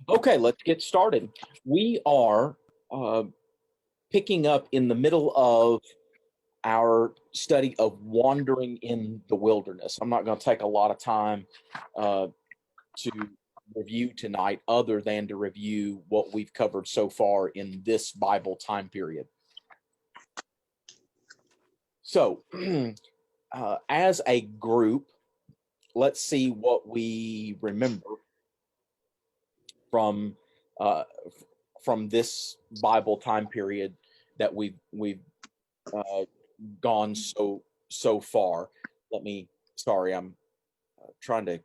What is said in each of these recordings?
Okay, let's get started. We are picking up in the middle of our study of wandering in the wilderness. I'm not going to take a lot of time to review tonight, other than to review what we've covered so far in this Bible time period. So, as a group, let's see what we remember from this Bible time period that we've gone so far. Sorry, I'm trying to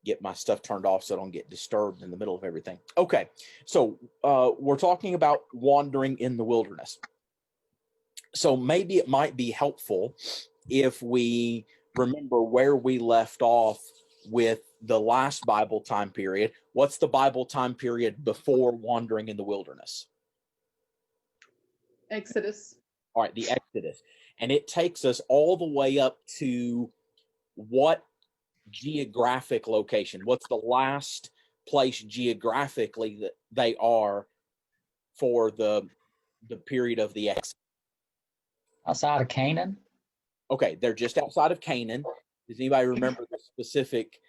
get my stuff turned off so I don't get disturbed in the middle of everything. Okay, so we're talking about wandering in the wilderness. So maybe it might be helpful if we remember where we left off with the last Bible time period. What's the Bible time period before wandering in the wilderness? Exodus. All right, the Exodus. And it takes us all the way up to what geographic location? What's the last place geographically that they are for the period of the Exodus? Outside of Canaan? Okay, they're just outside of Canaan. Does anybody remember the specific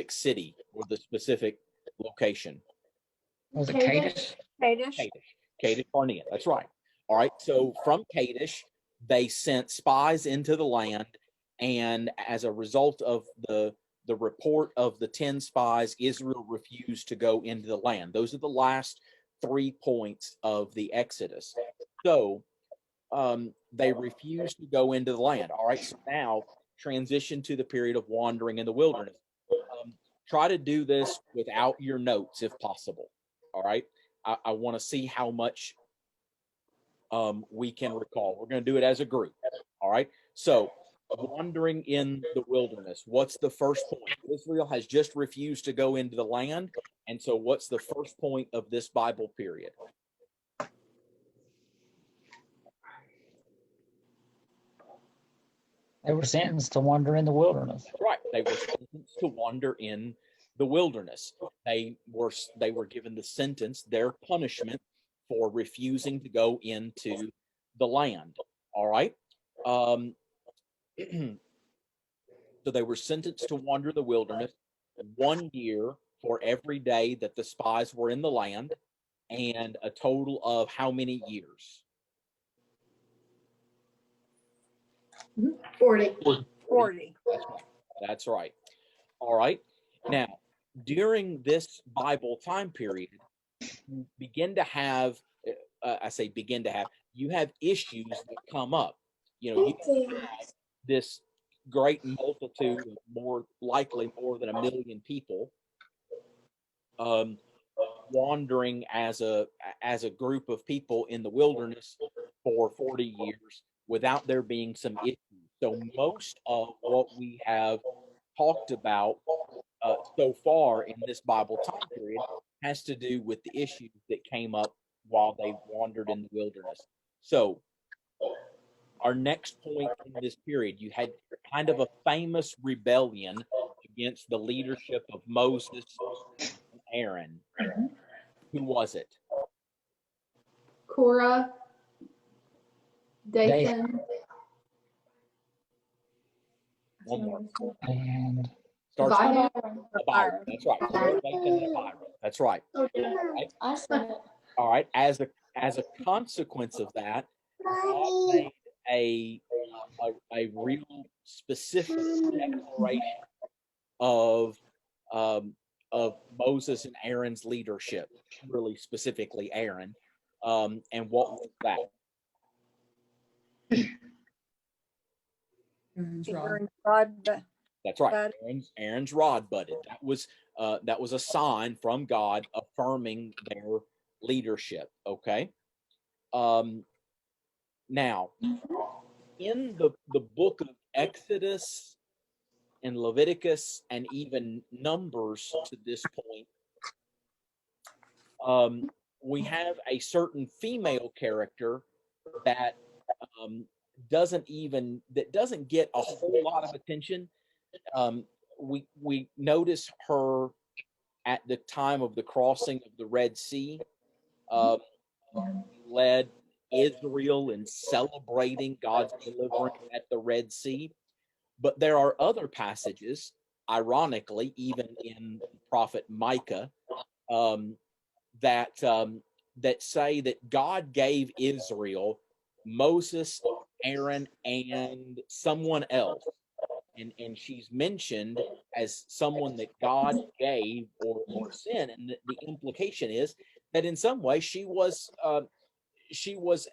city or the specific location? Was it Kadesh? Kadesh Barnea. That's right. All right. So from Kadesh, they sent spies into the land, and as a result of the report of the 10 spies, Israel refused to go into the land. Those are the last 3 points of the Exodus. So they refused to go into the land. All right. So now transition to the period of wandering in the wilderness. Try to do this without your notes if possible. All right. I want to see how much we can recall. We're going to do it as a group. All right. So, wandering in the wilderness. What's the first point? Israel has just refused to go into the land. And so, what's the first point of this Bible period? They were sentenced to wander in the wilderness. Right. They were sentenced to wander in the wilderness. They were given the sentence, their punishment for refusing to go into the land. All right. So they were sentenced to wander the wilderness 1 year for every day that the spies were in the land, and a total of how many years? 40. 40. That's right. All right. Now, during this Bible time period, you begin to have, you have issues that come up. You know, you have this great multitude, more likely more than 1 million people, wandering as a group of people in the wilderness for 40 years without there being some issues. So most of what we have talked about so far in this Bible time period has to do with the issues that came up while they wandered in the wilderness. So our next point in this period, you had kind of a famous rebellion against the leadership of Moses and Aaron. Who was it? Korah, Dathan. One more. And Starts Abiram. with Abiram. That's right. Korah, Dathan, and Abiram. That's right. I said it. All right. As a consequence of that, God made a real specific declaration of Moses and Aaron's leadership, really specifically Aaron. And what was that? Aaron's rod. That's right. Aaron's rod budded. That was a sign from God affirming their leadership. Okay. Now, in the book of Exodus and Leviticus and even Numbers to this point, we have a certain female character that doesn't get a whole lot of attention. We notice her at the time of the crossing of the Red Sea, uh, led Israel in celebrating God's deliverance at the Red Sea. But there are other passages, ironically, even in the prophet Micah, um, that say that God gave Israel Moses, Aaron, and someone else, and she's mentioned as someone that God gave or sent, and the implication is that in some way she was uh, she was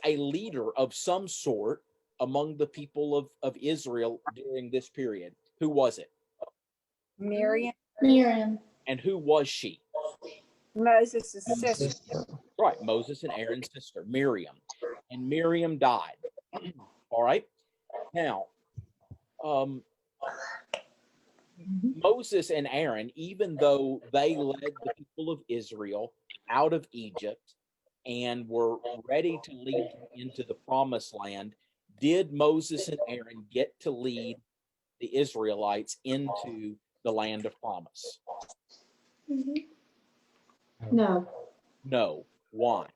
a leader of some sort among the people of Israel during this period. Who was it? Miriam, Miriam. And who was she? Moses' And sister. sister. Right, Moses and Aaron's sister, Miriam. And Miriam died. All right. Now, um, Moses and Aaron, even though they led the people of Israel out of Egypt and were ready to lead them into the promised land, did Moses and Aaron get to lead the Israelites into the land of promise? No, No. Why?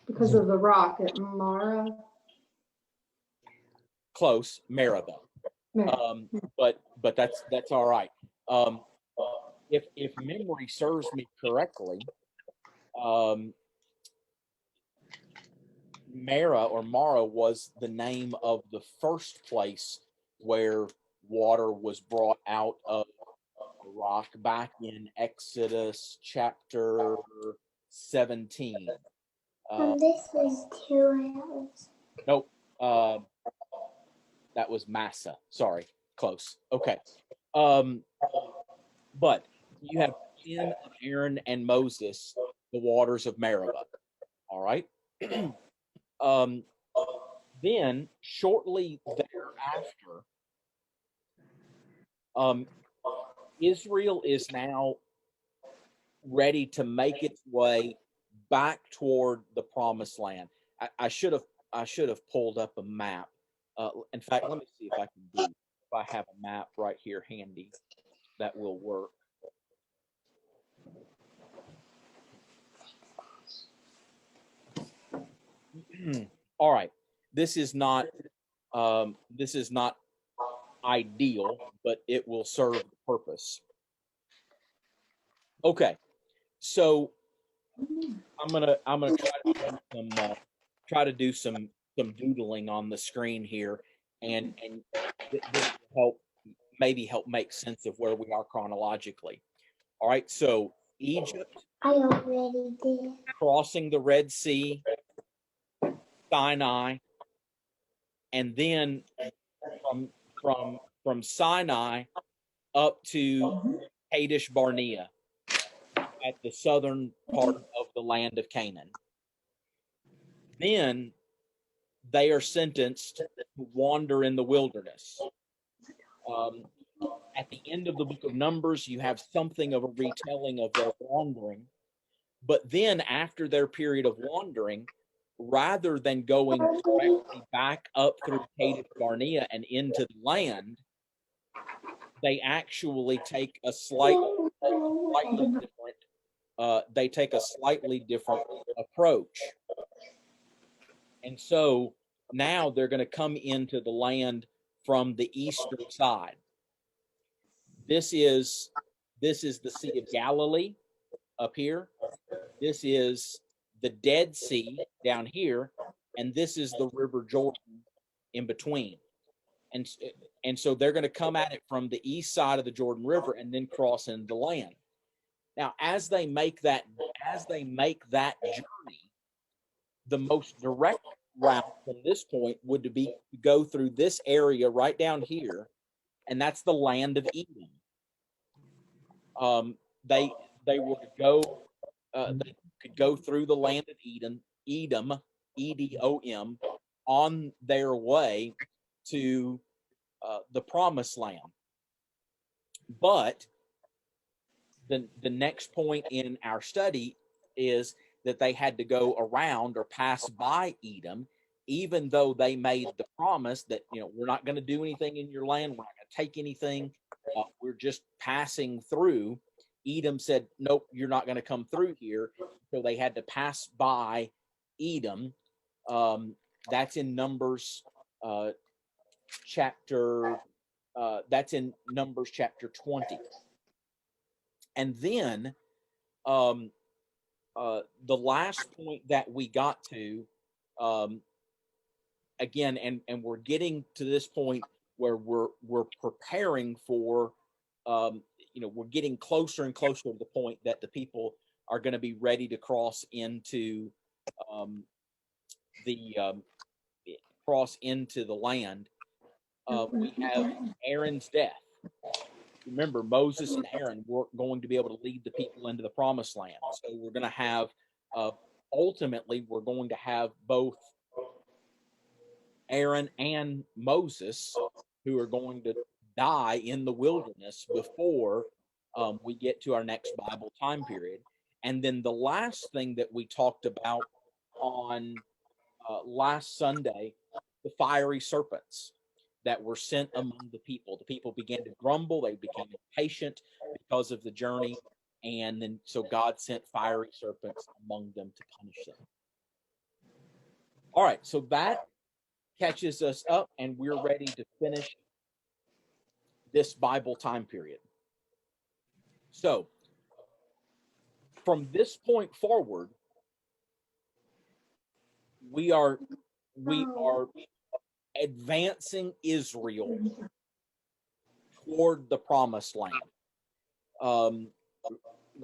because of the rock at Mara. Close, Meribah. But that's all right. If memory serves me correctly, Mara was the name of the first place where water was brought out of the rock back in Exodus chapter 17. This is 2 hours. Nope. That was Massa. Sorry, close. Okay. But you have in Aaron and Moses, the waters of Meribah. All right. Then shortly thereafter, Israel is now ready to make its way back toward the promised land. I should have pulled up a map. In fact, let me see if I can do. If I have a map right here handy, that will work. All right. This is not ideal, but it will serve the purpose. Okay. So I'm gonna try to do some doodling on the screen here, and this will help make sense of where we are chronologically. All right. So Egypt, I already did. crossing the Red Sea, Sinai, and then from Sinai up to Kadesh Barnea at the southern part of the land of Canaan. Then they are sentenced to wander in the wilderness. At the end of the book of Numbers, you have something of a retelling of their wandering. But then after their period of wandering, rather than going directly back up through Kadesh Barnea and into the land, they actually take a slightly different approach. And so now they're going to come into the land from the eastern side. This is the Sea of Galilee up here. This is the Dead Sea down here, and this is the River Jordan in between. And so they're going to come at it from the east side of the Jordan River and then cross into the land. Now, as they make that journey, the most direct route from this point would be to go through this area right down here, and that's the land of Edom. They would go. They could go through the land of Edom, Edom, on their way to the promised land. But the next point in our study is that they had to go around or pass by Edom, even though they made the promise that, we're not going to do anything in your land, we're not going to take anything. we're just passing through. Edom said, nope, you're not going to come through here. So they had to pass by Edom. That's in Numbers chapter 20. And then the last point that we got to, again, and we're getting to this point where we're preparing for, we're getting closer and closer to the point that the people are going to be ready to cross into the land. We have Aaron's death. Remember, Moses and Aaron weren't going to be able to lead the people into the promised land. So we're going to have, ultimately, we're going to have both Aaron and Moses who are going to die in the wilderness before we get to our next Bible time period. And then the last thing that we talked about on last Sunday, the fiery serpents that were sent among the people. The people began to grumble. They became impatient because of the journey. And then, so God sent fiery serpents among them to punish them. All right, so that catches us up, and we're ready to finish this Bible time period. So, from this point forward, we are advancing Israel toward the promised land.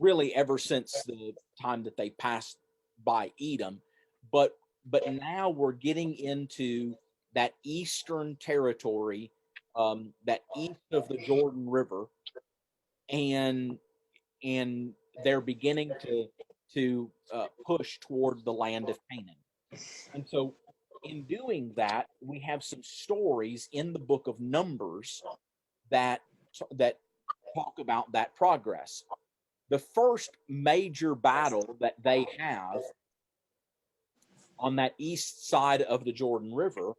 Really, ever since the time that they passed by Edom, but now we're getting into that eastern territory, that east of the Jordan River, and they're beginning to push toward the land of Canaan. And so, in doing that, we have some stories in the book of Numbers that talk about that progress. The first major battle that they have on that east side of the Jordan River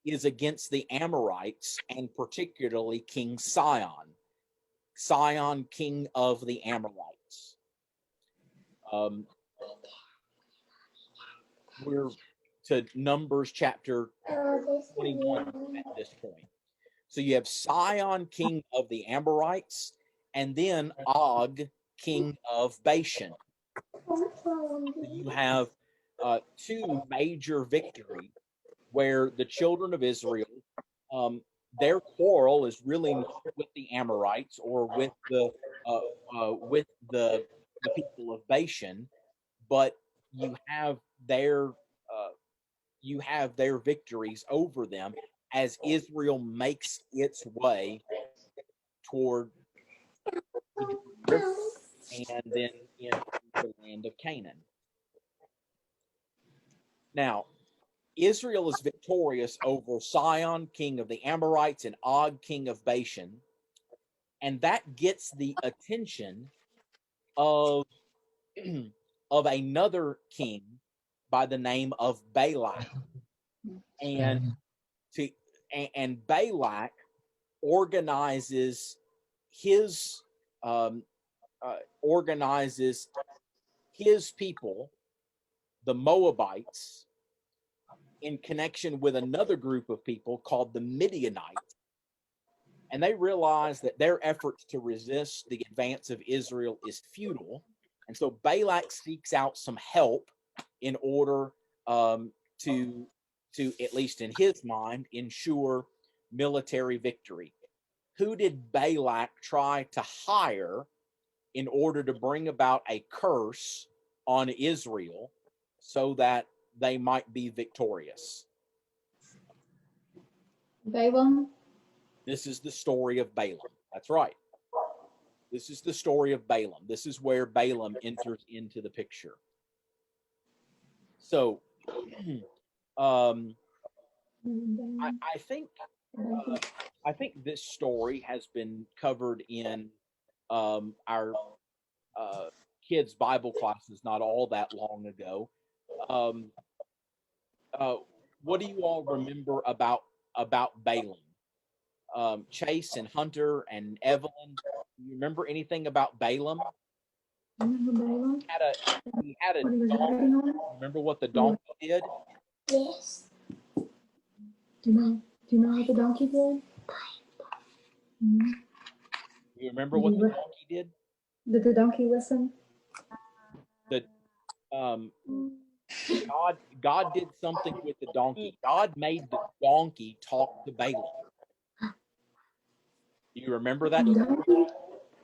is against the Amorites, and particularly King Sihon. Sihon, king of the Amorites. We're to Numbers chapter 21 at this point. So you have Sihon, king of the Amorites, and then Og, king of Bashan. You have two major victories where the children of Israel, their quarrel is really not with the Amorites or with the people of Bashan, but you have their victories over them as Israel makes its way toward the river and then into the land of Canaan. Now, Israel is victorious over Sihon, king of the Amorites, and Og, king of Bashan, and that gets the attention of another king by the name of Balak. And Balak organizes his people, the Moabites, in connection with another group of people called the Midianites. And they realize that their efforts to resist the advance of Israel is futile. And so Balak seeks out some help in order to, at least in his mind, ensure military victory. Who did Balak try to hire in order to bring about a curse on Israel so that they might be victorious? Balaam. This is the story of Balaam. That's right. This is the story of Balaam. This is where Balaam enters into the picture. So, I think this story has been covered in our kids' Bible classes not all that long ago. What do you all remember about Balaam? Chase and Hunter and Evelyn, you remember anything about Balaam? Remember Balaam? He had a What he was donkey. riding on? Remember what the donkey did? Yes. Do you know what the donkey did? Mhm. You remember what the donkey did? Did the donkey listen? Um, God did something with the donkey. God made the donkey talk to Balaam. You remember that? Donkey?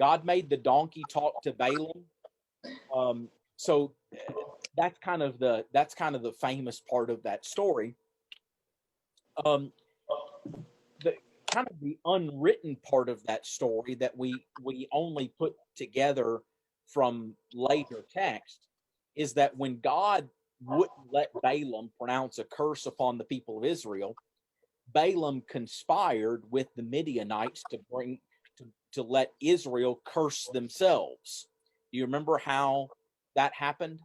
God made the donkey talk to Balaam. So that's kind of the famous part of that story. The kind of the unwritten part of that story that we only put together from later text is that when God wouldn't let Balaam pronounce a curse upon the people of Israel, Balaam conspired with the Midianites to let Israel curse themselves. Do you remember how that happened?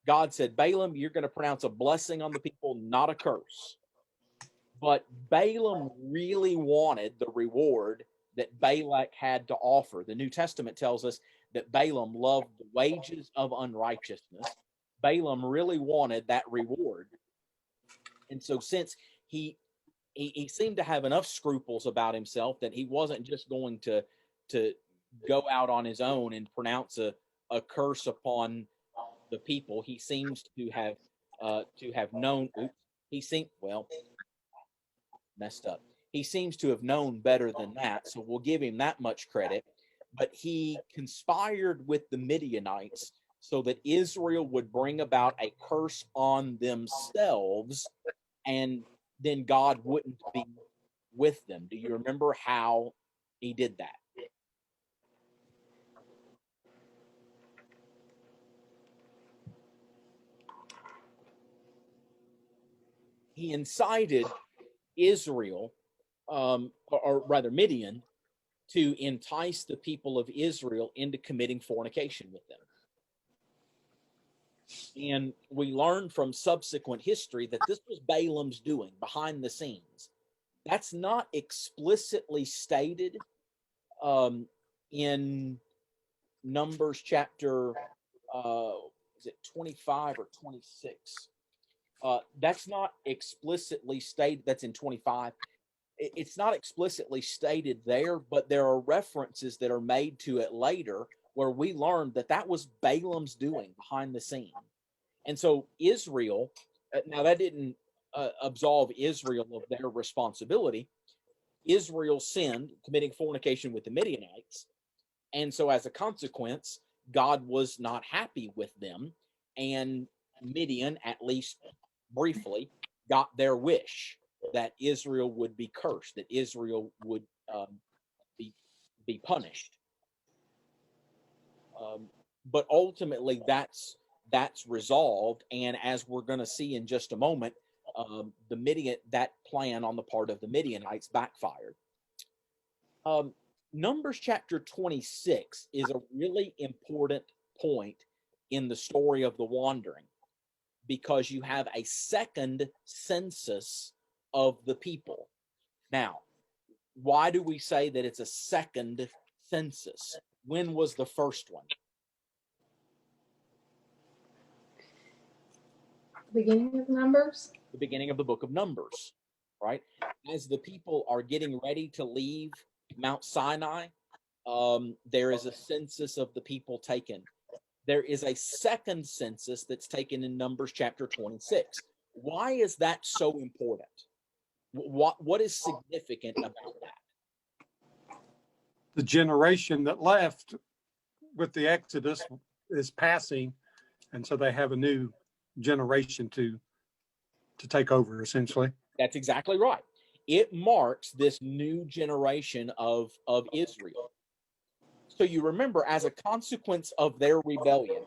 God said, Balaam, you're going to pronounce a blessing on the people, not a curse. But Balaam really wanted the reward that Balak had to offer. The New Testament tells us that Balaam loved the wages of unrighteousness. Balaam really wanted that reward. And so since he seemed to have enough scruples about himself that he wasn't just going to go out on his own and pronounce a curse upon the people, he seems to have known. Messed up. He seems to have known better than that, so we'll give him that much credit. But he conspired with the Midianites so that Israel would bring about a curse on themselves, and then God wouldn't be with them. Do you remember how he did that? He incited Israel, or rather Midian, to entice the people of Israel into committing fornication with them. And we learn from subsequent history that this was Balaam's doing behind the scenes. That's not explicitly stated in Numbers chapter, is it 25 or 26? That's not explicitly stated. That's in 25. It's not explicitly stated there, but there are references that are made to it later where we learn that that was Balaam's doing behind the scene. And so Israel, now that didn't absolve Israel of their responsibility. Israel sinned, committing fornication with the Midianites. And so as a consequence, God was not happy with them. And Midian, at least briefly, got their wish that Israel would be cursed, that Israel would be punished. But ultimately, that's resolved, and as we're going to see in just a moment, that plan on the part of the Midianites backfired. Numbers chapter 26 is a really important point in the story of the wandering, because you have a second census of the people. Now, why do we say that it's a second census? When was the first one? Beginning of Numbers? The beginning of the book of Numbers, right? As the people are getting ready to leave Mount Sinai, there is a census of the people taken. There is a second census that's taken in Numbers chapter 26. Why is that so important? What is significant about that? The generation that left with the Exodus is passing, and so they have a new generation to take over, essentially. That's exactly right. It marks this new generation of Israel. So you remember, as a consequence of their rebellion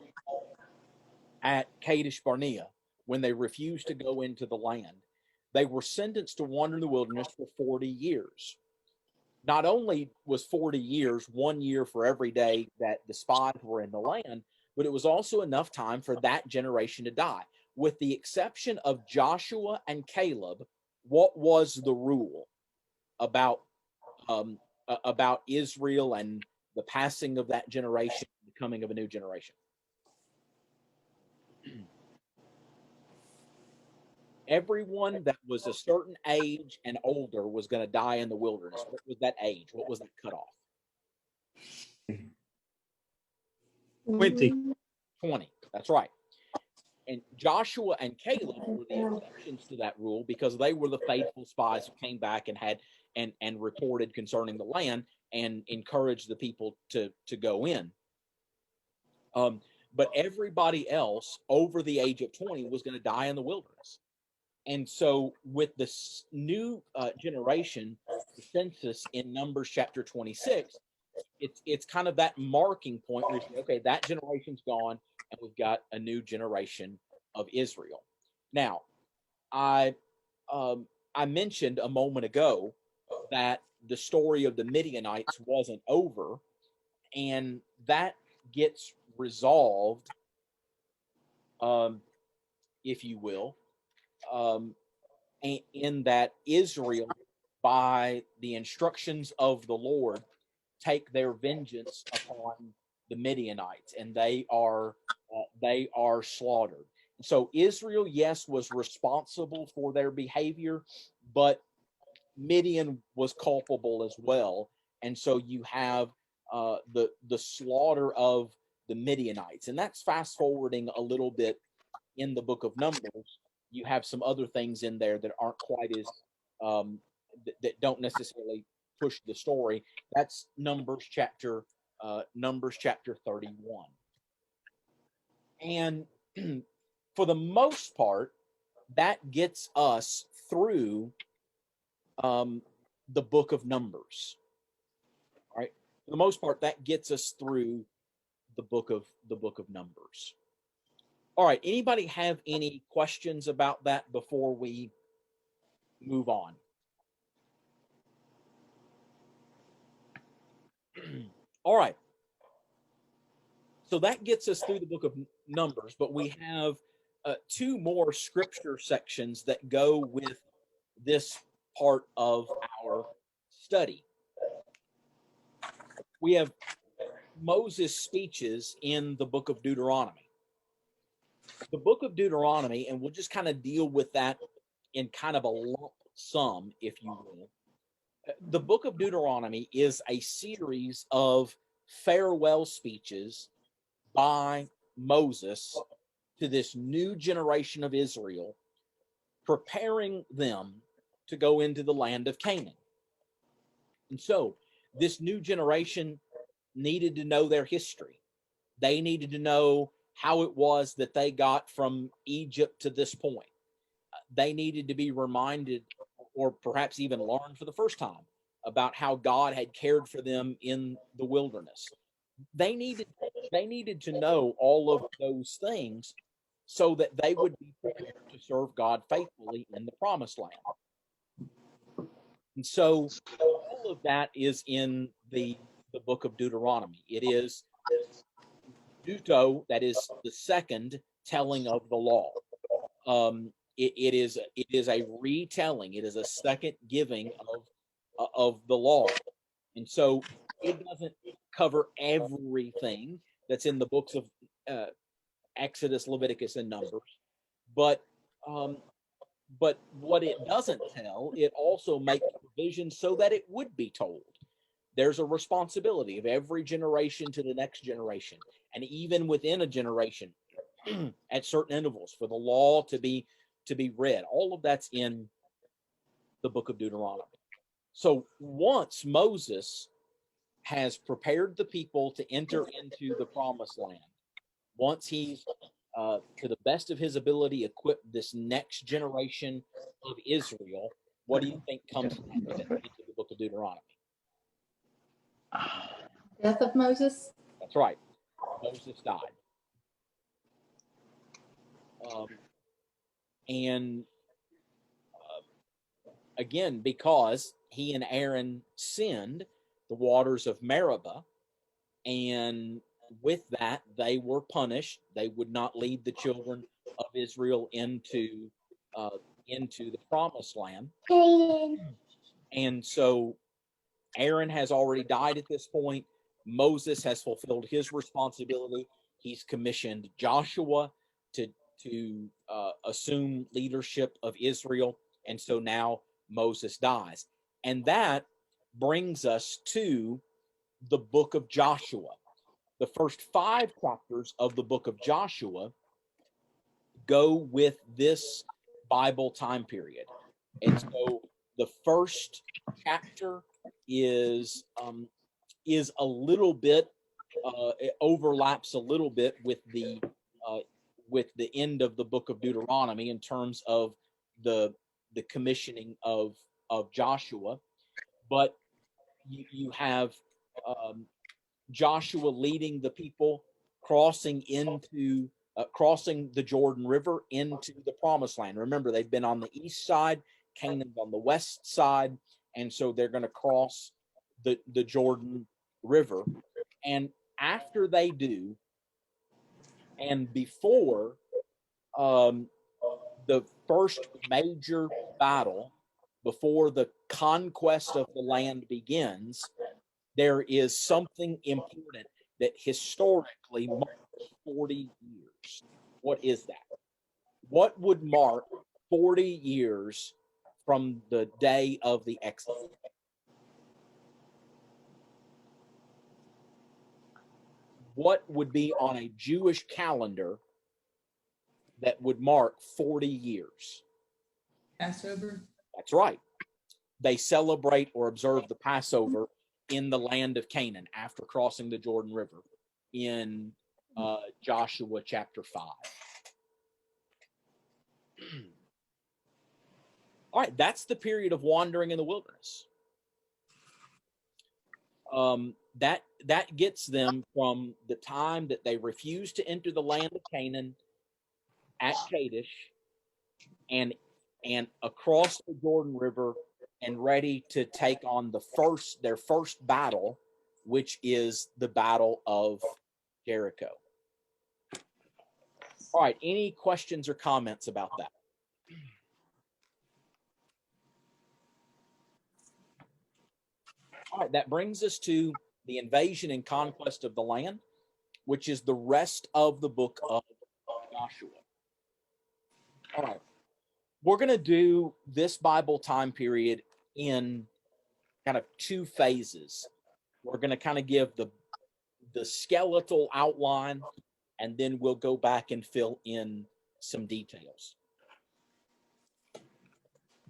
at Kadesh Barnea, when they refused to go into the land, they were sentenced to wander in the wilderness for 40 years. Not only was 40 years 1 year for every day that the spies were in the land, but it was also enough time for that generation to die. With the exception of Joshua and Caleb, what was the rule? about about Israel and the passing of that generation, the coming of a new generation. Everyone that was a certain age and older was going to die in the wilderness. What was that age? What was that cutoff? 20. 20. That's right. And Joshua and Caleb were the exceptions to that rule because they were the faithful spies who came back and had and reported concerning the land and encouraged the people to go in. But everybody else over the age of 20 was going to die in the wilderness. And so with this new generation, the census in Numbers chapter 26, it's kind of that marking point where you say, okay, that generation's gone, and we've got a new generation of Israel. Now, I mentioned a moment ago that the story of the Midianites wasn't over, and that gets resolved, if you will, in that Israel, by the instructions of the Lord, take their vengeance upon the Midianites, and they are slaughtered. So Israel, yes, was responsible for their behavior, but Midian was culpable as well. And so you have the slaughter of the Midianites, and that's fast forwarding a little bit in the book of Numbers. You have some other things in there that aren't quite as that don't necessarily push the story. That's Numbers chapter 31. And for the most part, that gets us through the book of Numbers. All right. For the most part, that gets us through the book of Numbers. All right. Anybody have any questions about that before we move on? All right. So that gets us through the book of Numbers, but we have two more scripture sections that go with this part of our study. We have Moses' speeches in the book of Deuteronomy. The book of Deuteronomy, and we'll just kind of deal with that in kind of a lump sum, if you will. The book of Deuteronomy is a series of farewell speeches by Moses to this new generation of Israel, preparing them to go into the land of Canaan. And so this new generation needed to know their history. They needed to know how it was that they got from Egypt to this point. They needed to be reminded, or perhaps even learn for the first time, about how God had cared for them in the wilderness. They needed to know all of those things so that they would be prepared to serve God faithfully in the promised land. And so all of that is in the book of Deuteronomy. It is Deuto, that is the second telling of the law. It is a retelling. It is a second giving of the law. And so it doesn't cover everything that's in the books of Exodus, Leviticus, and Numbers, but what it doesn't tell, it also makes provision so that it would be told. There's a responsibility of every generation to the next generation, and even within a generation, at certain intervals, for the law to be read. All of that's in the book of Deuteronomy. So once Moses has prepared the people to enter into the promised land, once he's to the best of his ability equipped this next generation of Israel, what do you think comes next into the book of Deuteronomy? Death of Moses. That's right. Moses died. And again, because he and Aaron sinned, the waters of Meribah, and with that, they were punished. They would not lead the children of Israel into the promised land. And so Aaron has already died at this point. Moses has fulfilled his responsibility. He's commissioned Joshua to assume leadership of Israel. And so now Moses dies. And that brings us to the book of Joshua. The first 5 chapters of the book of Joshua go with this Bible time period. And so the first chapter is a little bit it overlaps a little bit with the end of the book of Deuteronomy in terms of the commissioning of Joshua, but you have Joshua leading the people crossing the Jordan River into the promised land. Remember, they've been on the east side, Canaan's on the west side, and so they're going to cross the Jordan River. And after they do, and before the first major battle, before the conquest of the land begins, there is something important that historically marks 40 years. What is that? What would mark 40 years from the day of the Exodus? What would be on a Jewish calendar that would mark 40 years? Passover. That's right. They celebrate or observe the Passover in the land of Canaan after crossing the Jordan River in Joshua chapter 5. All right, that's the period of wandering in the wilderness. That gets them from the time that they refused to enter the land of Canaan at Kadesh and across the Jordan River and ready to take on their first battle, which is the Battle of Jericho. All right, any questions or comments about that? All right, that brings us to the invasion and conquest of the land, which is the rest of the book of Joshua. All right, we're going to do this Bible time period in kind of 2 phases. We're going to kind of give the skeletal outline, and then we'll go back and fill in some details.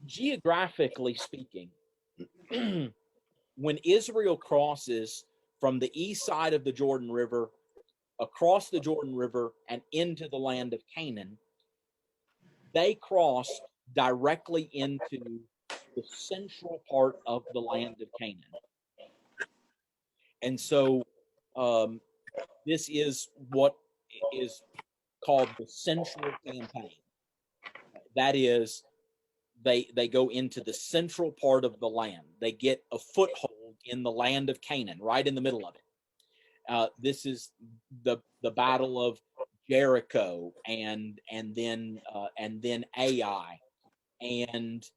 Geographically speaking, when Israel crosses from the east side of the Jordan River, across the Jordan River, and into the land of Canaan, they cross directly into the central part of the land of Canaan. And so this is what is called the Central Campaign. That is, they go into the central part of the land. They get a foothold in the land of Canaan, right in the middle of it. This is the Battle of Jericho, and then Ai, and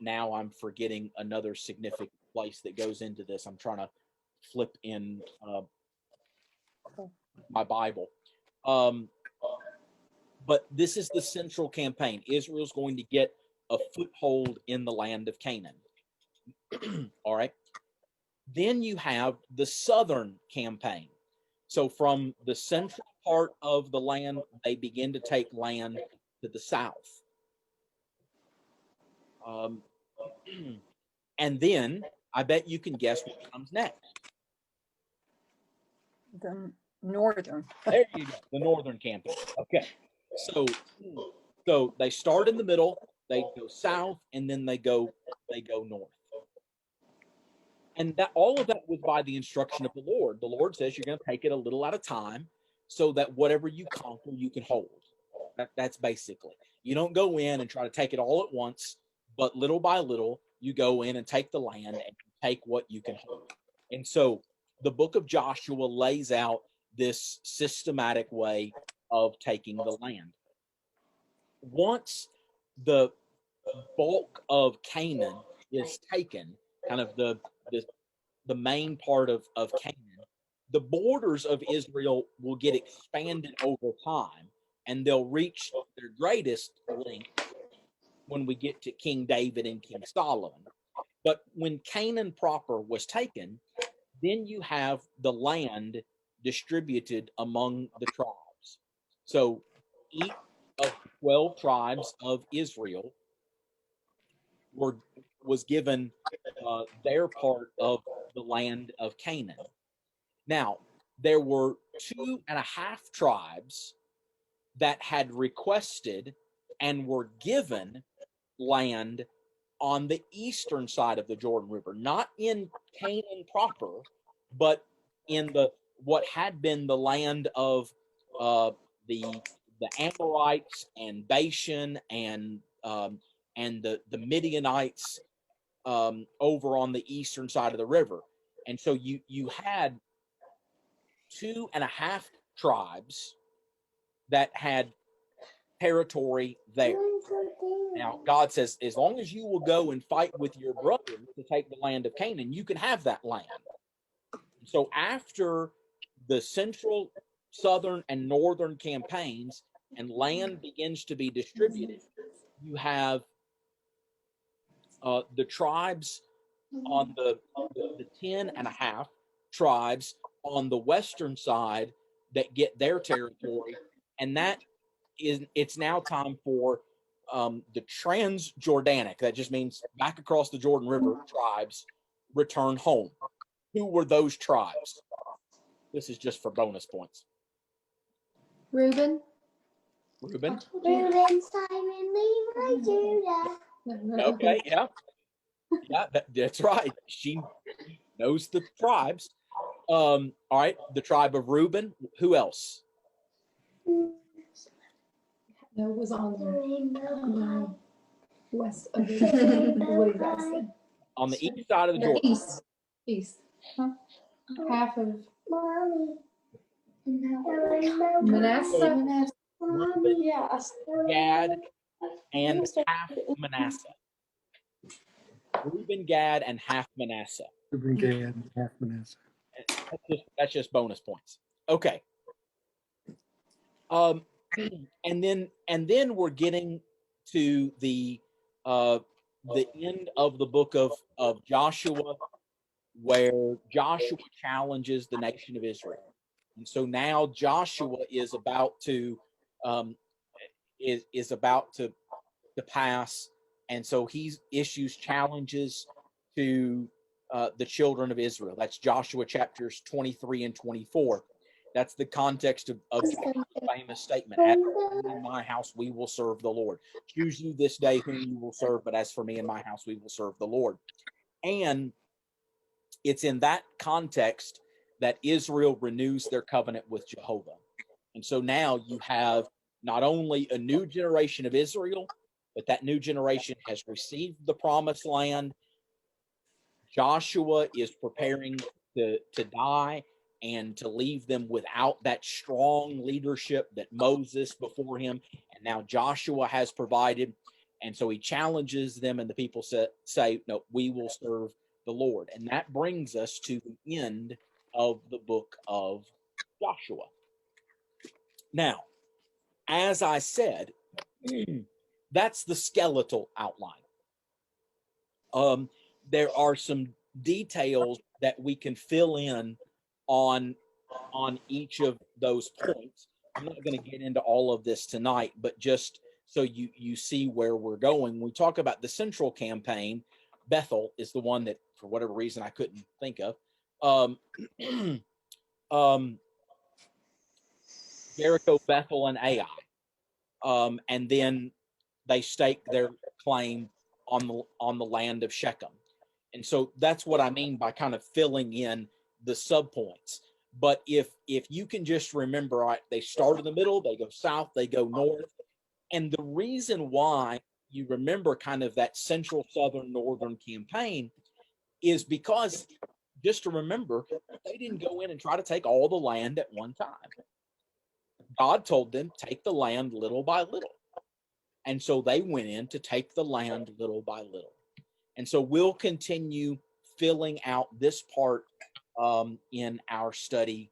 now I'm forgetting another significant place that goes into this. I'm trying to flip in my Bible. But this is the central campaign. Israel's going to get a foothold in the land of Canaan. All right. Then you have the southern campaign. So from the central part of the land, they begin to take land to the south. And then I bet you can guess what comes next. The northern. There you go, the northern campaign. Okay. So they start in the middle, they go south, and then they go north. And that all of that was by the instruction of the Lord. The Lord says you're going to take it a little at a time so that whatever you conquer, you can hold. That's basically. You don't go in and try to take it all at once, but little by little, you go in and take the land and take what you can hold. And so the book of Joshua lays out this systematic way of taking the land. Once the bulk of Canaan is taken, kind of the main part of Canaan, the borders of Israel will get expanded over time, and they'll reach their greatest length when we get to King David and King Solomon. But when Canaan proper was taken, then you have the land distributed among the tribes. So each of the 12 tribes of Israel was given their part of the land of Canaan. Now, there were 2.5 tribes that had requested and were given land on the eastern side of the Jordan River, not in Canaan proper, but in the what had been the land of uh, the Amorites and Bashan and the Midianites over on the eastern side of the river. And so you had 2.5 tribes that had territory there. Now, God says, as long as you will go and fight with your brother to take the land of Canaan, you can have that land. So after the central, southern, and northern campaigns and land begins to be distributed, you have the tribes on the 10.5 tribes on the western side that get their territory, and it's now time for the Transjordanic, that just means back across the Jordan River, tribes return home. Who were those tribes? This is just for bonus points. Reuben. Reuben. Reuben, Simon, Levi, Judah. Okay, yeah, that's right. She knows the tribes. All right, the tribe of Reuben. Who else? No, it was on the west of the, what did I say? On the east side of the Jordan. East. Huh? Half of Manasseh. Reuben, Yeah. Gad, and half Manasseh. Reuben, Gad, and half Manasseh. Reuben, Gad, half Manasseh. That's just bonus points. Okay. And then we're getting to the end of the book of Joshua, where Joshua challenges the nation of Israel. And so now Joshua is about to pass, and so he issues challenges to the children of Israel. That's Joshua chapters 23 and 24. That's the context of Joshua's famous statement: "As for me and my house, we will serve the Lord. Choose you this day whom you will serve, but as for me and my house, we will serve the Lord." And it's in that context that Israel renews their covenant with Jehovah. And so now you have not only a new generation of Israel, but that new generation has received the promised land. Joshua is preparing to die and to leave them without that strong leadership that Moses before him, and now Joshua has provided. And so he challenges them, and the people say, no, we will serve the Lord. And that brings us to the end of the book of Joshua. Now, as I said, that's the skeletal outline. There are some details that we can fill in on each of those points. I'm not going to get into all of this tonight, but just so you see where we're going. When we talk about the central campaign, Bethel is the one that, for whatever reason, I couldn't think of. Jericho, Bethel, and Ai. And then they stake their claim on the land of Shechem. And so that's what I mean by kind of filling in the subpoints. But if you can just remember, right, they start in the middle, they go south, they go north. And the reason why you remember kind of that central, southern, northern campaign is because, just to remember, they didn't go in and try to take all the land at one time. God told them, take the land little by little. And so they went in to take the land little by little. And so we'll continue filling out this part in our study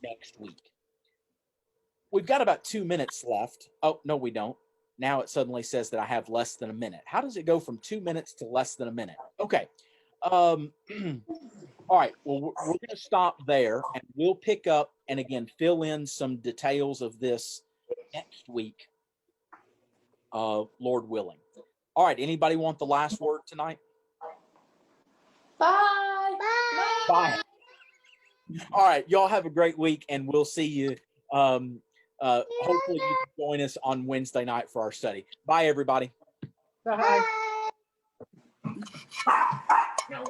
next week. We've got about 2 minutes left. Oh, no, we don't. Now it suddenly says that I have less than a minute. How does it go from 2 minutes to less than a minute? Okay. All right. Well, we're going to stop there, and we'll pick up and again fill in some details of this next week, Lord willing. All right. Anybody want the last word tonight? Bye. Bye. All right. Y'all have a great week, and we'll see you. Hopefully you can join us on Wednesday night for our study. Bye, everybody. Bye. No.